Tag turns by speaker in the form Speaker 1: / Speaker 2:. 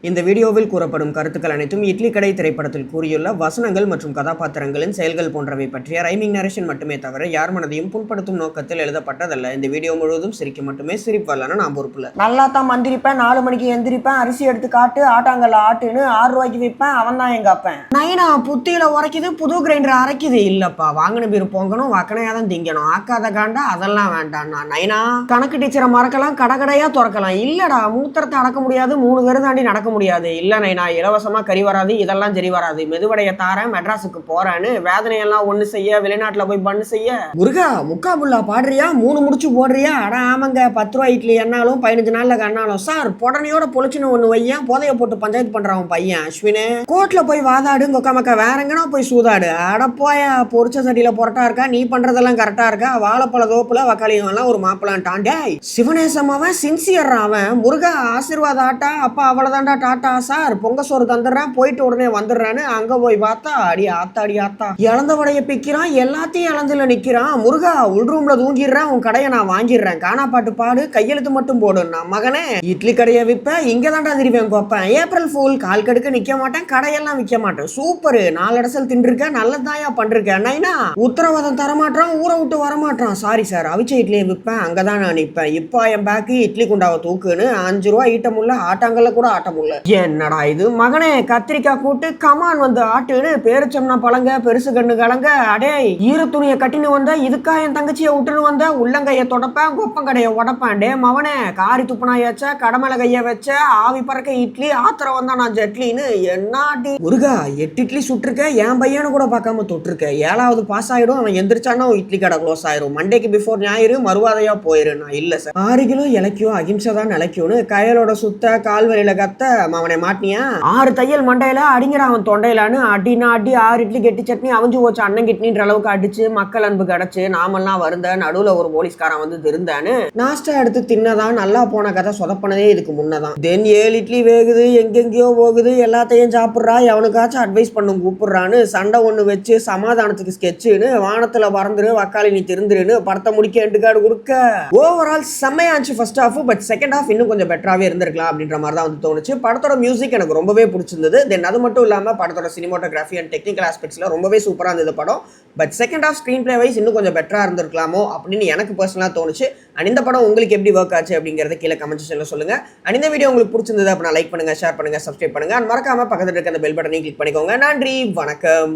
Speaker 1: இந்த வீடியோவில் கூறப்படும் கருத்துக்கள் அனைத்தும் இட்லி கடை திரைப்படத்தில் கூறியுள்ள வசனங்கள் மற்றும் கதாபாத்திரங்களின் செயல்கள் போன்றவை பற்றிய ரைமிங் நரேஷன் மட்டுமே தவிர யார் மனதையும் புண்படுத்தும் நோக்கத்தில் எழுதப்பட்டதல்ல. இந்த வீடியோ முழுவதும் சிரிக்க மட்டுமே, சிரிப்பல்லன்னு நான் பொறுப்புல.
Speaker 2: நல்லா தான் மந்திரிப்பேன், 4 மணிக்கு எந்திரிப்பேன், அரிசி எடுத்து காட்டு, ஆட்டாங்கல்ல ஆட்டுன்னு 6 ரூபாய்க்கு விற்பேன், அவன் தான் எங்க அப்பேன். நைனா புத்தியில உரைக்குது, புது கிரைண்டர் அரைக்குது. இல்லப்பா, வாங்கின பேர் பொங்கணும், வக்கனையா தான் திங்கணும், ஆக்காத காண்டா அதெல்லாம் வேண்டாம். நைனா கணக்கு டீச்சரை மறக்கலாம், கடைக்கடையா திறக்கலாம். இல்லடா, மூத்திரத்தை அடக்க முடியாது, 3 பேர் தாண்டி நடக்க முடியாது. இல்ல நைனா, இலவசமா கறி வராது, இதெல்லாம் சரி வராது, மெதுவடைய தாரேன், மெட்ராஸுக்கு போறேன்னு வேதனையெல்லாம் ஒண்ணு செய்ய, வெளிநாட்டுல போய் பண்ணு செய்ய. முருகா முக்கா புல்லா பாடுறியா, 3 முடிச்சு போடுறியா? அட ஆமாங்க, 10 ரூபாய் இட்லி என்னாலும் 15 நாள்ல கண்ணாலும். சார் புடனையோட பொழிச்சுன்னு ஒண்ணு வையன், போதைய போட்டு பஞ்சாயத்து பண்றான் பையன் அஸ்வினே. கோர்ட்ல போய் வாதாடு, கொக்கா மக்கா வேற எங்கன்னா போய் சூதாடு. அட போய, பொரிச்ச சட்டியில புரட்டா இருக்கா, நீ பண்றதெல்லாம் கரெக்டா இருக்கா? வாழைப்பழ தோப்புல வக்காளியம் எல்லாம் ஒரு மாப்பிளான் டேய் சிவனேசம், அவன் சின்சியர். அவன் முருகா ஆசீர்வாத ஆட்டா, அப்பா அவ்வளவுதான்டா டாட்டா சார், பொங்க சோறு தந்துடுறேன், போயிட்டு உடனே வந்துடுறான்னு அங்க போய் பார்த்தா அடி ஆத்தா இழந்த வடைய பிக்கிறான், எல்லாத்தையும் இழந்துல நிக்கிறான். முருகா உள் ரூம்ல தூங்கிடுறேன், உன் கடையை நான் வாங்கிடுறேன், காணா பாட்டு பாடு, கையெழுத்து மட்டும் போடு. நான் மகனே இட்லி கடையை விற்ப, இங்க தான்டா திருவேன் கோப்பேன். ஏப்ரல் ஃபூல், கால் கடுக்க நிக்க மாட்டேன், கடையெல்லாம் விற்க மாட்டேன். சூப்பரு, 4 இடசல் தின்றுருக்க, நல்லதாயா பண்றேன். நைனா உத்தரவாதம் தரமாட்டான், ஊரை விட்டு வரமாட்டான். சாரி சார், அவிச்ச இட்லியை விற்பேன், அங்கதான் நான் நிற்பேன். இப்போ என் பேக்கு இட்லி குண்டாவை தூக்குன்னு 5 ரூபாய் ஈட்ட முல்ல, ஆட்டாங்கல்ல கூட ஆட்ட முல்ல. என்னடா இது மகனே, கத்திரிக்காய் கூட்டு கமான் வந்து ஆட்டுன்னு பேரிச்சம்னா பழங்க, பெருசு கண்ணு கலங்க. அடே ஈர துணியை கட்டின்னு வந்த, இதுக்கா என் தங்கச்சியை விட்டுன்னு வந்த, உள்ளங்கைய தொடப்பேன், கொப்பங்கடையை உடப்பேன். டே மவனே, காரி துப்புனாயாச்ச, கடமலை கைய வச்ச, ஆவி பறக்க இட்லி, ஆத்திரம் வந்தா நான் ஜட்லின்னு. என்னாடி முருகா, 8 இட்லி சுட்டிருக்க, என் பையனு கூட பார்க்காம தொட்டிருக்க. 7வது பாஸ் ஆயிடும், அவன் எந்திரிச்சானா இட்லி கடை க்ளோஸ் ஆயிரும். மண்டேக்கு பிஃபோர் ஞாயிறு, மறுவாதையா போயிரு. நான் இல்ல சார், 6 கிலோ இலக்கியம், அகிம்சை தான் நிலைக்கும்னு கையலோட சுத்த, கால்வழியில கத்த. அவனை மாட்டினியா? 6 தையல் மண்டையில அடிங்கிற அவன் தொண்டையிலான்னு அடினா அடி. 6 இட்லி கெட்டி சட்னி அவிஞ்சு போச்சு, அண்ணன் கிட்னின்ற அளவுக்கு அடிச்சு மக்கள் அன்பு கிடைச்சு நாமெல்லாம் வருந்த. நடுவுல ஒரு போலீஸ்காரன் வந்து திருந்தான்னு நாஸ்டா எடுத்து தின்னதான் நல்லா போன கதை சொதப்பனதே இதுக்கு முன்னதான். தென் 7 இட்லி வேகுது, எங்கெங்கயோ போகுது, எல்லாத்தையும் சாப்பிட்றா, எவனுக்காச்சும் அட்வைஸ் பண்ணும் கூப்பிடுறான்னு சண்டை ஒண்ணு வச்சு சமாதானத்துக்கு ஸ்கெட்சுன்னு வானத்துல பறந்துரு, வக்காளி நீ திருந்துருன்னு படத்தை முடிக்க எண்டு கார்டு கொடுக்க. ஓவரால் செம்மையாச்சு first half. But second half இன்னும் கொஞ்சம் பெட்டராகவே இருந்திருக்கலாம் அப்படின்ற மாதிரி தான் வந்து தோணுச்சு. படத்தோட மியூசிக் எனக்கு ரொம்பவே பிடிச்சிருந்தது. தென் அது மட்டும் இல்லாமல் படத்தோட சினிமோட்டோகிராஃபி அண்ட் டெக்னிக்கல் ஆஸ்பெக்ட்ஸ்ல ரொம்பவே சூப்பராக இருந்தது படம். But second half screenplay wise இன்னும் கொஞ்சம் பெட்டராக இருந்திருக்கலாமோ அப்படின்னு எனக்கு பர்சனலாக தோணுச்சு. அண்ட் இந்த படம் உங்களுக்கு எப்படி ஒர்க் ஆச்சு அப்படிங்கிறத கீழே கமெண்ட் செக்ஷன்ல சொல்லுங்க. அண்ட் இந்த வீடியோ உங்களுக்கு பிடிச்சிருந்தது அப்படின்னா லைக் பண்ணுங்க, ஷேர் பண்ணுங்க, சப்ஸ்கிரைப் பண்ணுங்க. அண்ட் மறக்காம பக்கத்தில் இருக்க அந்த பெல் பட்டனை கிளிக் பண்ணிக்கோங்க. நன்றி, வணக்கம்.